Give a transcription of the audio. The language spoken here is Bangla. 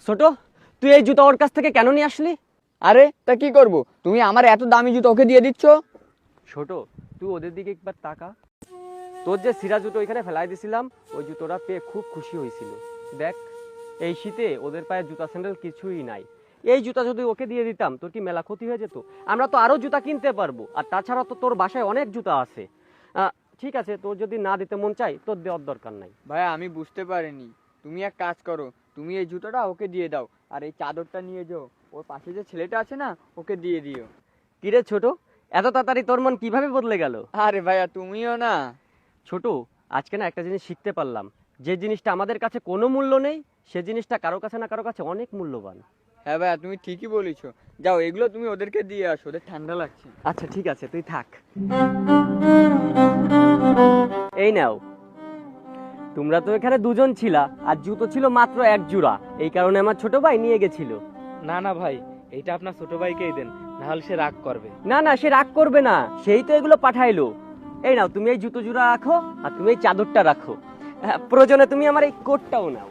ছোট, তুই এই জুতো ওর কাছ থেকে কেন নিয়ে আসলি? আরে তা কি করব, তুমি আমার এত দামি জুতো ওকে দিয়ে দিচ্ছ? ছোট, তুই ওদের দিকে একবার তাকা। তোর যে সিরা জুতো ওইখানে ফেলাই দিছিলাম, ওই জুতোটা পেয়ে খুব খুশি হয়েছিল। দেখ, এই শীতে ওদের পায়ে জুতা স্যান্ডেল কিছুই নাই। এই জুতা যদি ওকে দিয়ে দিতাম, তোর কি মেলা ক্ষতি হয়ে যেত? আমরা তো আরো জুতা কিনতে পারবো। আর তাছাড়া তো তোর বাসায় অনেক জুতা আছে। ঠিক আছে, তোর যদি না দিতে মন চাই, তোর দেওয়ার দরকার নাই। ভাইয়া আমি বুঝতে পারিনি, তুমি এক কাজ করো, তুমি এই জুতোটা ওকে দিয়ে দাও, আর এই চাদরটা নিয়ে যাও, ওর পাশে যে ছেলেটা আছে না, ওকে দিয়ে দিও। কিরে ছোট, এত তাড়াতাড়ি তোর মন কিভাবে বদলে গেল? আরে ভাইয়া তুমিও না। ছোট, আজকে না একটা জিনিস শিখতে পারলাম। যে জিনিসটা আমাদের কাছে কোনো মূল্য নেই, সে জিনিসটা কারো কাছে না কারো কাছে অনেক মূল্যবান। হ্যাঁ ভাইয়া তুমি ঠিকই বলেছো, যাও এগুলো তুমি ওদেরকে দিয়ে আসো, ওদের ঠান্ডা লাগছে। আচ্ছা ঠিক আছে, তুই থাক। এই নাও, তোমরা তো এখানে দুজন ছিলা, আর জুতো ছিল মাত্র এক জোড়া। এই কারণে আমার ছোট ভাই নিয়ে গেছিল। না না ভাই, এইটা আপনার ছোট ভাইকেই দেন, না হলে সে রাগ করবে। না না, সে রাগ করবে না, সেই তো এগুলো পাঠাইলো। এই নাও, তুমি এই জুতো জোড়া রাখো, আর তুমি এই চাদরটা রাখো। প্রয়োজনে তুমি আমার এই কোটটাও নাও।